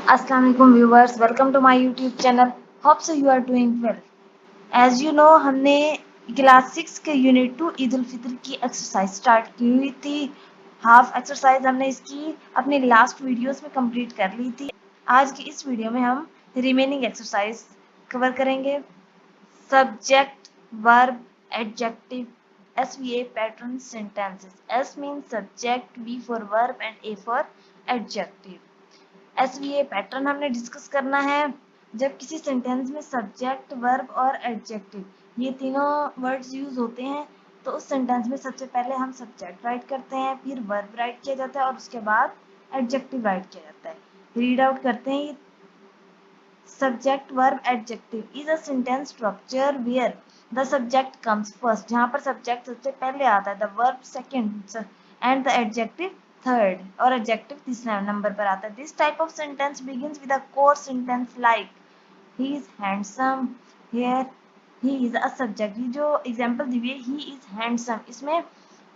Assalamu alaikum viewers, welcome to my YouTube channel. Hope so you are doing well. As you know, हमने class 6 के unit 2 Eid ul Fitr की exercise start की हुई थी। Half exercise हमने इसकी अपने लास्ट वीडियोस में कंप्लीट कर ली थी। आज की इस वीडियो में हम रिमेनिंग एक्सरसाइज कवर करेंगे। Subject, verb, adjective, SVA pattern sentences. S means subject, V for verb and A for adjective. SVA pattern हमने डिस्कस करना है। जब किसी सेंटेंस में सब्जेक्ट, वर्ब और एडजेक्टिव ये तीनों वर्ड्स यूज होते हैं तो उस सेंटेंस में सबसे पहले हम सब्जेक्ट राइट करते हैं, फिर वर्ब राइट किया जाता है और उसके बाद एडजेक्टिव राइट किया जाता है। रीड आउट करते हैं। Subject, verb, adjective is a sentence structure where the subject comes first, जहाँ पर सब्जेक्ट सबसे पहले आता है, the verb second and the adjective third, और एडजेक्टिव तीसरे नंबर पर आता है। This type of sentence begins with a core sentence like he is handsome, here he is a subject. ये जो एग्जांपल दी हुई है ही इज हैंडसम, इसमें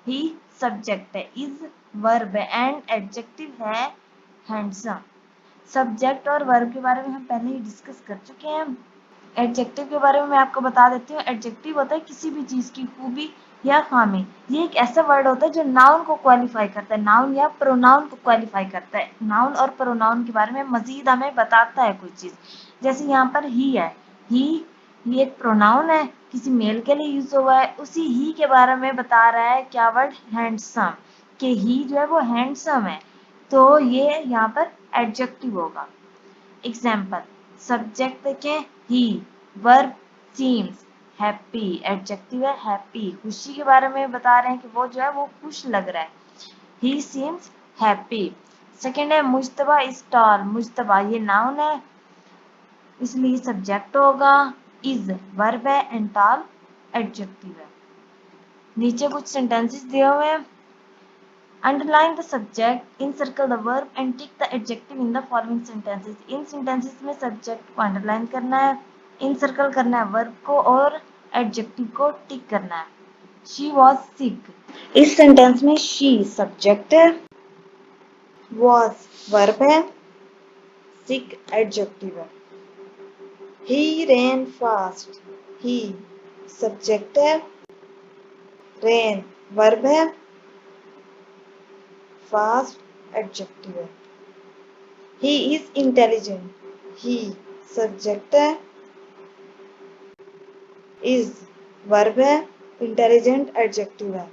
ही सब्जेक्ट है, इज वर्ब है एंड एडजेक्टिव है हैंडसम। सब्जेक्ट और वर्ब के बारे में हम पहले ही डिस्कस कर चुके हैं। एडजेक्टिव के बारे में मैं आपको बता देती हूँ। एडजेक्टिव होता है किसी भी चीज की खूबी या खामी। ये एक ऐसा वर्ड होता है जो नाउन को क्वालिफाई करता है, नाउन या प्रोनाउन को क्वालिफाई करता है। नाउन और प्रोनाउन के बारे में मजीद हमें बताता है कोई चीज। जैसे यहाँ पर ही है, ही ये एक प्रोनाउन है, किसी मेल के लिए यूज हुआ है। उसी ही के बारे में बता रहा है क्या वर्ड, हैंडसम, कि ही जो है वो हैंडसम है, तो ये यहाँ पर एडजेक्टिव होगा। एग्जाम्पल, सब्जेक्ट देखें ही, वर्ब सीम्स हैप्पी, एडजेक्टिव है हैप्पी, खुशी के बारे में बता रहे हैं कि वो जो है वो खुश लग रहा है, ही सीम्स हैप्पी। सेकेंड है मुज्तबा इज टॉल, मुज्तबा ये नाउन है इसलिए सब्जेक्ट होगा, इज वर्ब है एंड टॉल एडजेक्टिव है। नीचे कुछ सेंटेंसेस दिए हुए हैं। Underline the subject, encircle the verb and tick the adjective in the following sentences. In sentences में subject को underline करना है, encircle करना है verb को और adjective को tick करना है। She was sick. इस sentence में she subject है, was verb है, sick adjective है। He ran fast. He subject है, ran verb है, fast adjective है। He is intelligent. He subject है, is verb है, intelligent adjective है।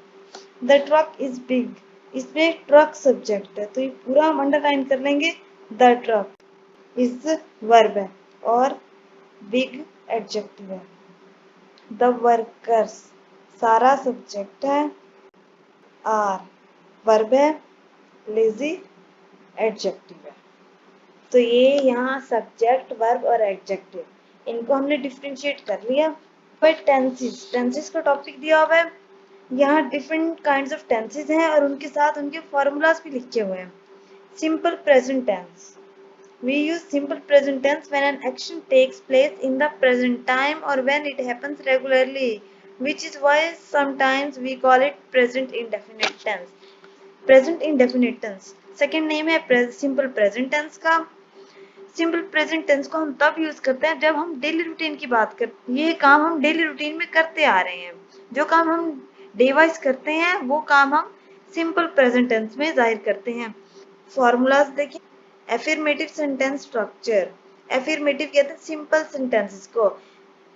The truck is big. इसमें truck subject है तो ये पूरा हम अंडरलाइन कर लेंगे। The truck is verb है और big adjective है। The workers सारा subject है, are verb है, lazy adjective है। तो ये यहाँ सब्जेक्ट, वर्ब और एडजेक्टिव इनको हमने डिफरेंशिएट कर लिया। फिर टेंसेस, टेंसेस का टॉपिक दिया हुआ है। यहाँ डिफरेंट काइंड्स ऑफ टेंसेस हैं और उनके साथ उनके फॉर्मूलाज भी लिखे हुए हैं। Simple present tense, we use simple present tense when an action takes place in the present time or when it happens regularly, which is why sometimes we call it present indefinite tense. Present indefinite tense second name है simple present tense का। Simple present tense को हम तब use करते हैं जब हम daily routine की बात करते हैं। ये काम हम डेली रूटीन में करते आ रहे हैं, जो काम हम डे वाइज करते हैं वो काम हम सिंपल प्रेजेंट टेंस में जाहिर करते हैं। फॉर्मूलाज देखिए। एफर्मेटिव सेंटेंस स्ट्रक्चर, एफर्मेटिव कहते हैं सिंपल सेंटेंसेस को।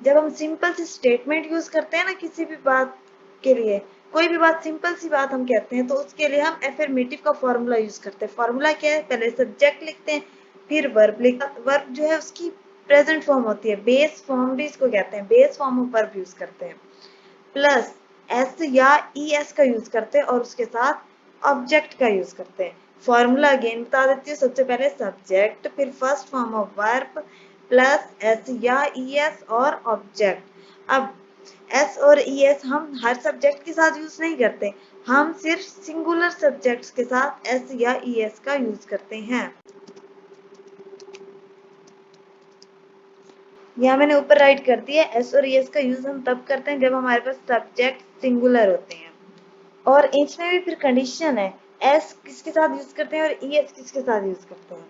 जब हम सिंपल सी स्टेटमेंट यूज करते हैं ना किसी भी बात के लिए, कोई भी बात सिंपल सी बात हम कहते हैं तो उसके लिए हम एफर्मेटिव का फॉर्मूला यूज करते हैं। फॉर्मूला क्या है, पहले सब्जेक्ट लिखते हैं फिर वर्ब लिखते हैं। वर्ब जो है उसकी प्रेजेंट फॉर्म होती है, बेस फॉर्म भी इसको कहते हैं, base form of verb use करते हैं। प्लस एस या ई एस का यूज करते हैं और उसके साथ ऑब्जेक्ट का यूज करते हैं। फॉर्मूला अगेन बता देती हूँ। सबसे पहले सब्जेक्ट, फिर first form of verb plus S या ई एस और ऑब्जेक्ट। अब एस और ई एस हम हर सब्जेक्ट के साथ यूज नहीं करते, हम सिर्फ सिंगुलर सब्जेक्ट्स के साथ एस या ई एस का यूज करते हैं। यहाँ मैंने ऊपर राइट कर दिया, एस और ई एस का यूज हम तब करते हैं जब हमारे पास सब्जेक्ट सिंगुलर होते हैं। और इसमें भी फिर कंडीशन है, एस किसके साथ यूज करते हैं और ई एस किसके साथ यूज करते हैं।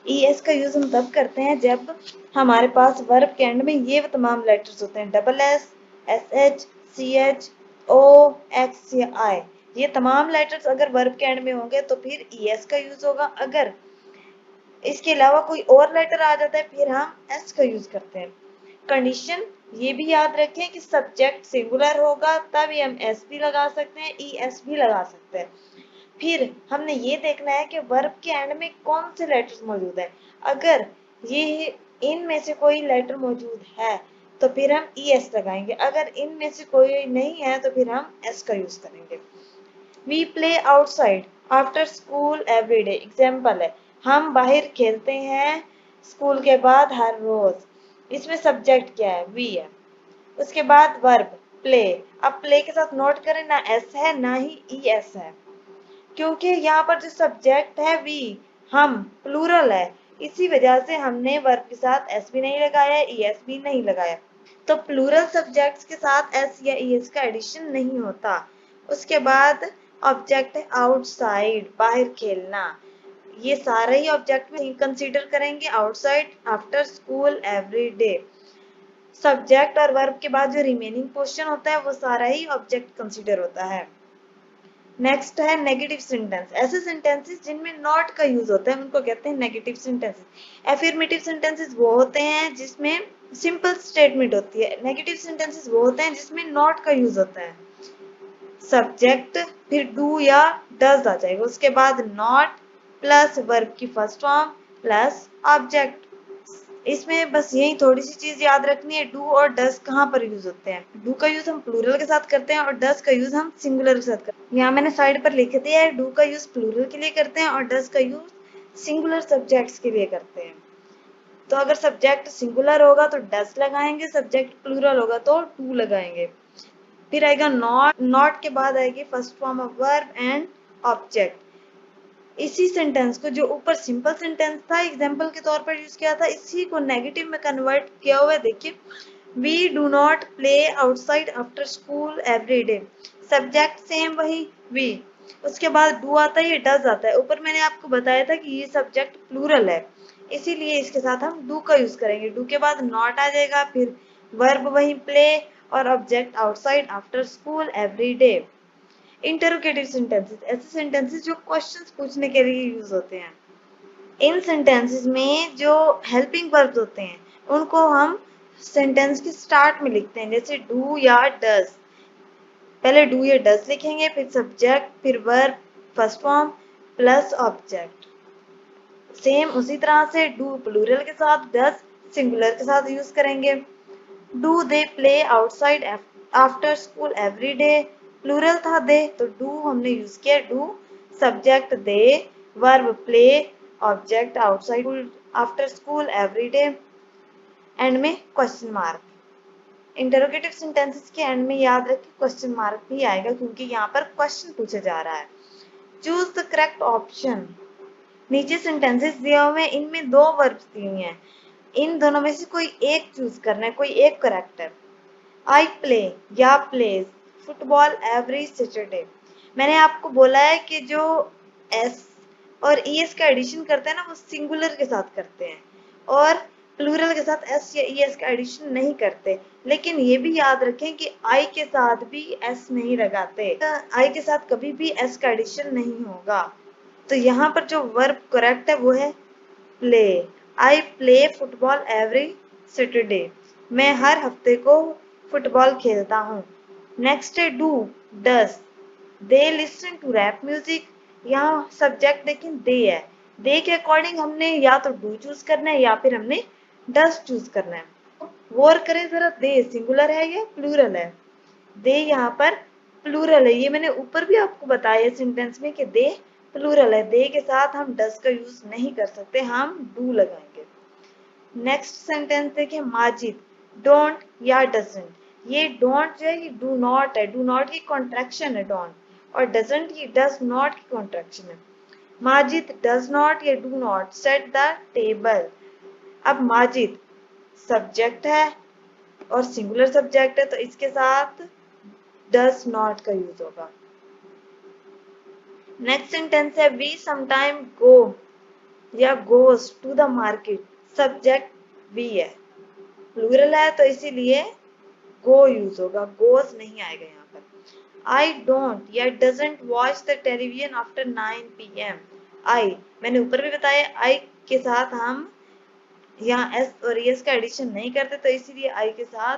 ES का यूज हम तब करते हैं जब हमारे पास वर्ब के एंड में ये तमाम लेटर्स होते हैं, double S, SH, CH, O, X या I। ये तमाम लेटर्स अगर वर्ब के एंड में होंगे तो फिर ES का यूज होगा। अगर इसके अलावा कोई और लेटर आ जाता है फिर हम S का यूज करते हैं। कंडीशन ये भी याद रखें कि सब्जेक्ट सिंगुलर होगा तभी हम S भी लगा सकते हैं, ES भी लगा सकते हैं। फिर हमने ये देखना है कि वर्ब के एंड में कौन से लेटर्स मौजूद है। अगर ये इनमें से कोई लेटर मौजूद है तो फिर हम ES लगाएंगे, अगर इनमें से कोई नहीं है तो फिर हम S का यूज करेंगे। We play outside after school every day, example है हम बाहर खेलते हैं स्कूल के बाद हर रोज। इसमें सब्जेक्ट क्या है, वी है। उसके बाद वर्ब प्ले। अब प्ले के साथ नोट करें ना एस है ना ही ES है, क्योंकि यहाँ पर जो सब्जेक्ट है वी, हम प्लूरल है, इसी वजह से हमने वर्ब के साथ एस भी नहीं लगाया, ES भी नहीं लगाया। तो प्लूरल सब्जेक्ट्स के साथ एस या ES का एडिशन नहीं होता। उसके बाद ऑब्जेक्ट है आउटसाइड, बाहर खेलना। ये सारे ही ऑब्जेक्ट में कंसीडर करेंगे, outside, after school, every day. Subject और वर्ब के बाद जो रिमेनिंग पोर्शन होता है वो सारा ही ऑब्जेक्ट कंसीडर होता है। नेक्स्ट है नेगेटिव सेंटेंस। ऐसे सेंटेंसेस जिनमें नॉट का यूज होता है उनको कहते हैं नेगेटिव सेंटेंसेस। एफर्मेटिव सेंटेंसेस वो होते हैं जिसमें सिंपल स्टेटमेंट होती है। नेगेटिव सेंटेंसेस वो होते हैं जिसमें नॉट का यूज होता है। सब्जेक्ट फिर डू या डज आ जाएगा, उसके बाद नॉट प्लस वर्ब की फर्स्ट फॉर्म प्लस ऑब्जेक्ट। इसमें बस यही थोड़ी सी चीज याद रखनी है, डू और डस कहाँ पर यूज होते हैं। डू का यूज हम प्लूरल के साथ करते हैं और डस का यूज हम सिंगुलर के साथ करते हैं। यहाँ मैंने साइड पर लिख दिया है, डू का यूज प्लूरल के लिए करते हैं और डस का यूज सिंगुलर सब्जेक्ट्स के लिए करते हैं। तो अगर सब्जेक्ट सिंगुलर होगा तो डस लगाएंगे, सब्जेक्ट प्लूरल होगा तो डू लगाएंगे। फिर आएगा नॉट, नॉट के बाद आएगी first form of verb and object. इसी सेंटेंस को जो ऊपर सिंपल सेंटेंस था एग्जाम्पल के तौर पर यूज किया था, इसी को नेगेटिव में कन्वर्ट किया हुआ है। देखिए, we do not play outside after school every day. Subject same वही वी, उसके बाद डू आता है, ये डज आता है। ऊपर मैंने आपको बताया था कि ये सब्जेक्ट प्लूरल है, इसीलिए इसके साथ हम डू का यूज करेंगे। डू के बाद नॉट आ जाएगा, फिर वर्ब वही प्ले और object outside after school every day. Interrogative sentences, ऐसे सेंटेंसेस जो क्वेश्चंस पूछने के लिए यूज होते हैं। इन सेंटेंसेस में जो हेल्पिंग वर्ब्स होते हैं उनको हम सेंटेंस के स्टार्ट में लिखते हैं, जैसे डू या डज। पहले डू या डज लिखेंगे, फिर सब्जेक्ट, फिर verb first form plus object. Same उसी तरह से डू प्लूरल के साथ, डज सिंगुलर के साथ यूज करेंगे। Do they play outside after school every day, plural था दे तो डू हमने यूज किया, do subject they, verb play, object outside after school every day, end में क्वेश्चन मार्क। इंटरोगेटिव सेंटेंसेस के end में याद रखें क्वेश्चन मार्क भी आएगा क्योंकि यहाँ पर क्वेश्चन पूछा जा रहा है। Choose the correct option. नीचे सेंटेंसेस दिए हुए हैं, इनमें दो वर्ब्स दी हुई हैं, इन दोनों में से कोई एक चूज करना है, कोई एक करेक्ट है। आई प्ले या प्लेज फुटबॉल एवरी सैटरडे। मैंने आपको बोला है कि जो एस और ES का एडिशन करते हैं ना वो सिंगुलर के साथ करते हैं और प्लूरल के साथ S या ES का एडिशन नहीं करते। लेकिन ये भी याद रखें कि I के साथ भी S नहीं लगाते, I के साथ कभी भी S का एडिशन नहीं होगा। तो यहाँ पर जो वर्ब करेक्ट है वो है play. I play football every Saturday, मैं हर हफ्ते को फुटबॉल खेलता हूँ। नेक्स्ट है do, does they listen to rap music. यहाँ सब्जेक्ट देखें दे है, दे के अकॉर्डिंग हमने या तो डू चूज करना है या फिर हमने डस चूज करना है। गौर करें जरा, दे सिंगुलर है या प्लूरल है। दे यहाँ पर प्लूरल है, ये मैंने ऊपर भी आपको बताया सेंटेंस में कि दे प्लूरल है। दे के साथ हम डस का यूज नहीं कर सकते, हम डू लगाएंगे। नेक्स्ट सेंटेंस देखिए, माजिद डोंट या डजंट। ये डोंट जो है ये डू नॉट है, डू नॉट की कॉन्ट्रैक्शन है डोंट, और डजंट ये डज नॉट की कॉन्ट्रैक्शन है। माजिद डज नॉट या do not set the table. अब माजिद सब्जेक्ट है और सिंगुलर सब्जेक्ट है तो इसके साथ डज नॉट का यूज होगा। नेक्स्ट सेंटेंस है वी समटाइम गो या goes to the market, subject we है, प्लूरल है तो इसीलिए गो यूज होगा, गोज नहीं आएगा यहाँ पर। I don't या doesn't watch the television after 9 p.m. I मैंने ऊपर भी बताया I के साथ हम यहाँ S और ES का एडिशन नहीं करते तो इसीलिए I के साथ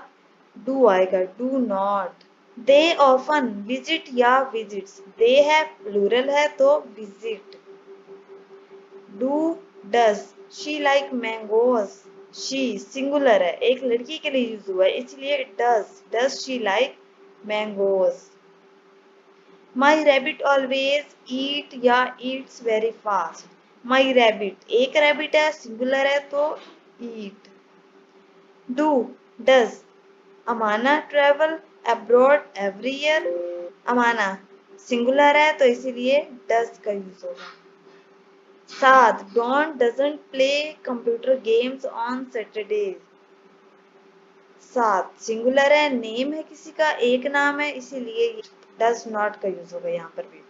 do आएगा, do not। They often visit या visits, they है प्लूरल है तो visit। Do does she like mangoes, she singular है, एक लड़की के लिए यूज हुआ है इसलिए does she like mangoes। My rabbit always eat या eats very fast, my rabbit एक rabbit है सिंगुलर है तो eat। Do does Amana travel abroad every year, Amana singular है तो इसीलिए does का यूज होगा। साथ Don doesn't play computer games on Saturdays, साथ सिंगुलर है, नेम है किसी का, एक नाम है इसीलिए डज नॉट का यूज होगा यहाँ पर भी।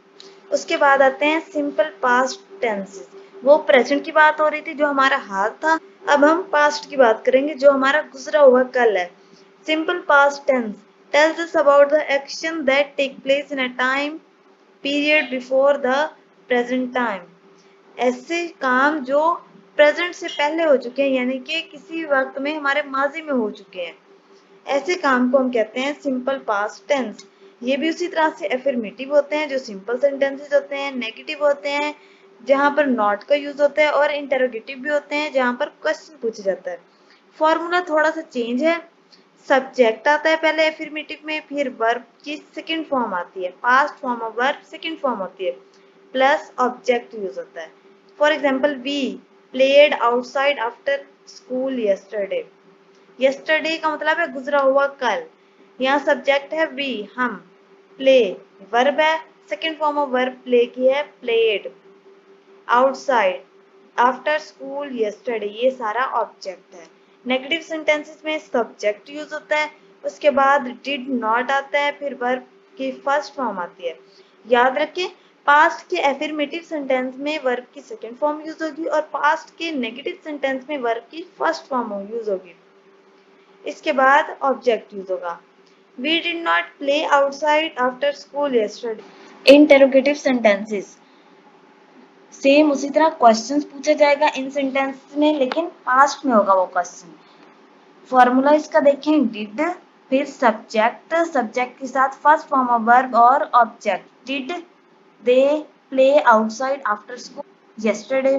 उसके बाद आते हैं सिंपल पास्ट टेंसेस। वो प्रेजेंट की बात हो रही थी जो हमारा हाल था, अब हम पास्ट की बात करेंगे जो हमारा गुजरा हुआ कल है। Simple past tense tells us about the action that take place in a time period before the present time, ऐसे काम जो प्रेजेंट से पहले हो चुके हैं यानी कि किसी वक्त में हमारे माजी में हो चुके हैं, ऐसे काम को हम कहते हैं सिंपल पास्ट टेंस। ये भी उसी तरह से एफर्मेटिव होते हैं जो सिंपल सेंटेंसेस होते हैं, नेगेटिव होते हैं जहां पर नॉट का यूज होता है, और इंटरोगेटिव भी होते हैं जहां पर क्वेश्चन पूछा जाता है। फॉर्मूला थोड़ा सा चेंज है, सब्जेक्ट आता है पहले एफर्मेटिव में, फिर वर्ब की सेकंड फॉर्म आती है, past form of verb second form होती है, प्लस ऑब्जेक्ट यूज होता है। For example we played outside after school yesterday, yesterday का मतलब है गुजरा हुआ कल, यहाँ सब्जेक्ट है वी हम, प्ले वर्ब है, second form of verb play की है played, outside after school yesterday ये सारा ऑब्जेक्ट है। नेगेटिव सेंटेंसेस में सब्जेक्ट यूज होता है, उसके बाद डिड नॉट आता है, फिर वर्ब की फर्स्ट फॉर्म आती है। याद रखें पास्ट के एफर्मेटिव सेंटेंस में वर्ब की सेकंड फॉर्म यूज होगी और पास्ट के नेगेटिव सेंटेंस में वर्ब की फर्स्ट फॉर्म यूज होगी। इसके बाद ऑब्जेक्ट यूज होगा। We did not play outside after school yesterday. Interrogative sentences same उसी तरह क्वेश्चंस पूछा जाएगा इन सेंटेंस में, लेकिन पास्ट में होगा वो क्वेश्चन। फॉर्मूला इसका देखें, डिड फिर सब्जेक्ट, सब्जेक्ट के साथ फर्स्ट फॉर्म ऑफ वर्ब और object. Did they play outside after school yesterday.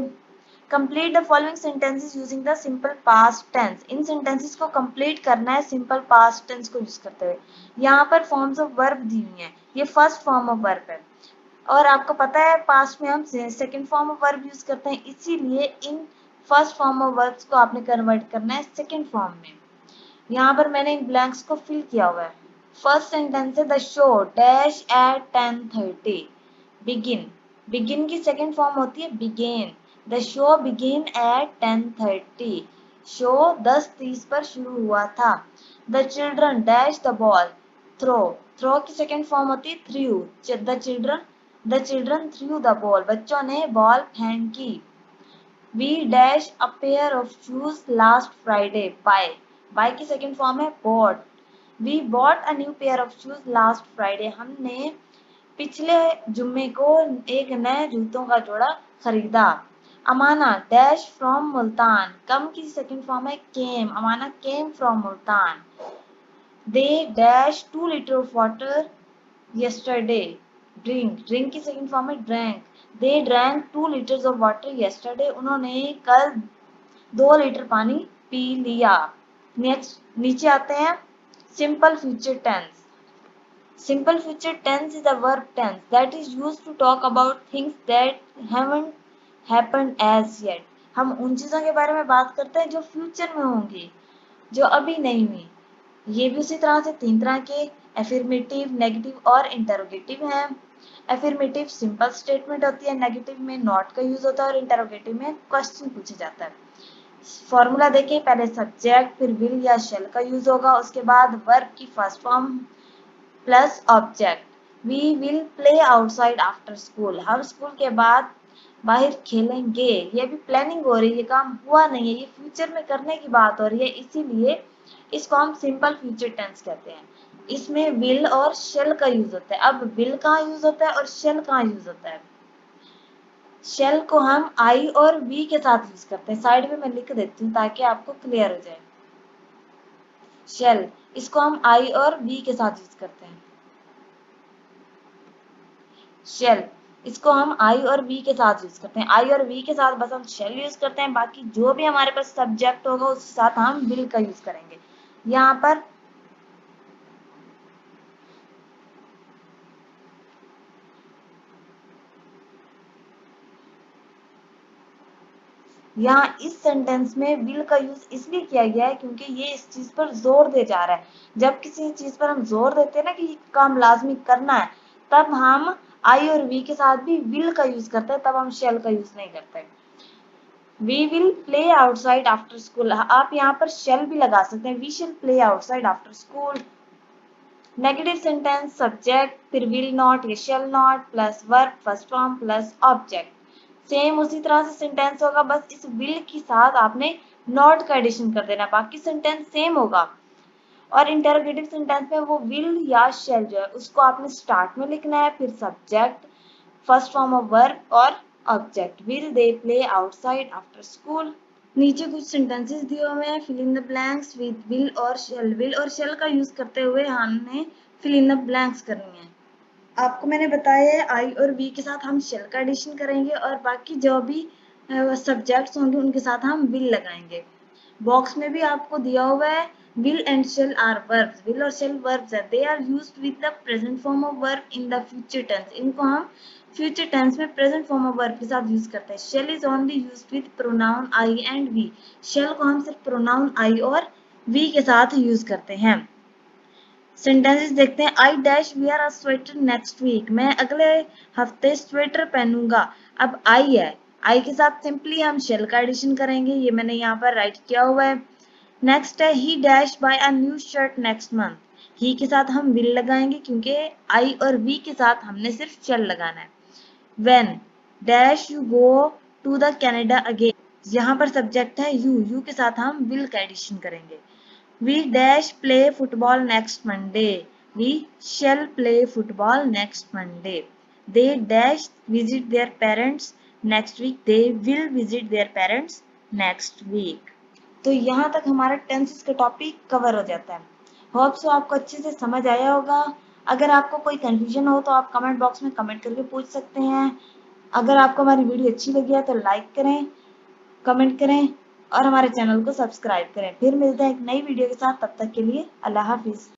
Complete the following sentences using the simple past tense. इन सेंटेंसेस को कंप्लीट करना है सिंपल पास्ट टेंस को यूज करते हुए। यहाँ पर फॉर्म्स ऑफ वर्ब दी हुई हैं, ये फर्स्ट फॉर्म ऑफ वर्ब है और आपको पता है पास्ट में हम second form of verb use करते हैं, इसीलिए in first form of verbs को आपने कन्वर्ट करना है सेकंड फॉर्म में। यहाँ पर मैंने इन ब्लैंक्स को फिल किया हुआ है। फर्स्ट सेंटेंस है the show dash at 10:30 begin, begin की सेकंड फॉर्म होती है began, the show begin at 10:30, show 10:30 पर शुरू हुआ था। The children dash the ball throw, throw की सेकंड फॉर्म होती है threw, the children threw the ball, बच्चों ने बॉल फेंकी। We dash a pair of shoes last Friday buy, buy की सेकंड फॉर्म है bought, we bought a new pair of shoes last Friday, हमने पिछले जुम्मे को एक नए जूतों का जोड़ा खरीदा। Amana dash from Multan, come की सेकंड फॉर्म है came, Amana came from Multan. They dash 2 litre of water yesterday, drink, drink की सेकंड फॉर्म है drank, they drank 2 litres of water yesterday, उन्होंने कल 2 लीटर पानी पी लिया। नेक्स्ट नीचे आते हैं simple future tense. Simple future tense is a verb tense that is used to talk about things that haven't happened as yet. हम उन चीजों के बारे में बात करते हैं जो फ्यूचर में होंगी, जो अभी नहीं हुई। ये भी उसी तरह से तीन तरह के एफर्मेटिव, नेगेटिव और इंटरोगेटिव हैं। एफर्मेटिव सिंपल स्टेटमेंट होती है, नेगेटिव में नॉट का यूज होता है और इंटरोगेटिव में क्वेश्चन पूछा जाता है। फॉर्मूला देखिए, पहले सब्जेक्ट फिर विल या शेल का यूज होगा, उसके बाद वर्ब की first form plus object. We will play outside after school, हम स्कूल के बाद बाहर खेलेंगे, ये भी प्लानिंग हो रही है, काम हुआ नहीं है, ये फ्यूचर में करने की बात हो रही है, इसीलिए इसको हम सिंपल फ्यूचर टेंस कहते हैं। इसमें विल और शेल का यूज होता है। अब विल कहाँ यूज होता है और शेल कहाँ यूज होता है? शेल को हम आई और वी के साथ यूज करते हैं। साइड में मैं लिख देती हूँ ताकि आपको क्लियर हो जाए। शेल, इसको हम आई और वी के साथ यूज करते हैं। शेल, इसको हम आई और वी के साथ यूज करते हैं। आई और वी के साथ बस हम शेल यूज करते हैं, बाकी जो भी हमारे पास सब्जेक्ट होगा उसके साथ हम विल का यूज करेंगे। यहाँ पर यहाँ इस सेंटेंस में विल का यूज इसलिए किया गया है क्योंकि ये इस चीज पर जोर दे जा रहा है। जब किसी चीज पर हम जोर देते हैं ना कि ये काम लाजमी करना है, तब हम आई और वी के साथ भी विल का यूज करते हैं, तब हम शेल का यूज नहीं करते। We will play outside after school, आप यहाँ पर शेल भी लगा सकते हैं। We shall play outside after school. Negative sentence subject फिर विल नॉट या shall not plus verb first form plus object. Same उसी तरह से सेंटेंस होगा, बस इस विल के साथ आपने नॉट का एडिशन कर देना, बाकी सेंटेंस सेम होगा। और इंटरोगेटिव सेंटेंस में वो विल या शेल जो है उसको आपने स्टार्ट में लिखना है, फिर subject first form of verb और object. Will they play outside after school. नीचे कुछ सेंटेंसेस दिए हुए हैं, fill in the blanks with will और शेल। विल और शेल का यूज करते हुए हमने फिल इन द ब्लैंक्स करनी है। आपको मैंने बताया है आई और वी के साथ हम शेल का एडिशन करेंगे और बाकी जो भी सब्जेक्ट्स होंगे उनके साथ हम विल लगाएंगे। बॉक्स में भी आपको दिया हुआ है will and shall are verbs। will और shall verbs है, they are used with the present form of verb in the future tense। इनको हम future tense में present form of verb के साथ यूज करते हैं। shall is only used with pronoun I and we। shall को हम सिर्फ pronoun I और we के साथ यूज करते हैं। सेंटेंसेस देखते हैं। I dash wear a sweater next week, मैं अगले हफ्ते स्वेटर पहनूंगा। अब आई है, आई के साथ सिंपली हम शेल का एडिशन करेंगे, ये मैंने यहाँ पर राइट किया हुआ है। नेक्स्ट है he dash buy a new shirt next month, he के साथ हम विल लगाएंगे क्योंकि आई और वी के साथ हमने सिर्फ शेल लगाना है। When dash you go to the Canada again, यहाँ पर सब्जेक्ट है यू के साथ हम विल का एडिशन करेंगे। We dash play football next Monday, we shall play football next Monday। They dash visit their parents next week, they will visit their parents next week। तो यहाँ तक हमारा टेंसेस का टॉपिक कवर हो जाता है। होप सो आपको अच्छे से समझ आया होगा। अगर आपको कोई कंफ्यूजन हो तो आप कमेंट बॉक्स में कमेंट करके पूछ सकते हैं। अगर आपको हमारी वीडियो अच्छी लगी है तो लाइक करें, कमेंट करें और हमारे चैनल को सब्सक्राइब करें। फिर मिलते हैं एक नई वीडियो के साथ, तब तक के लिए अल्लाह हाफिज।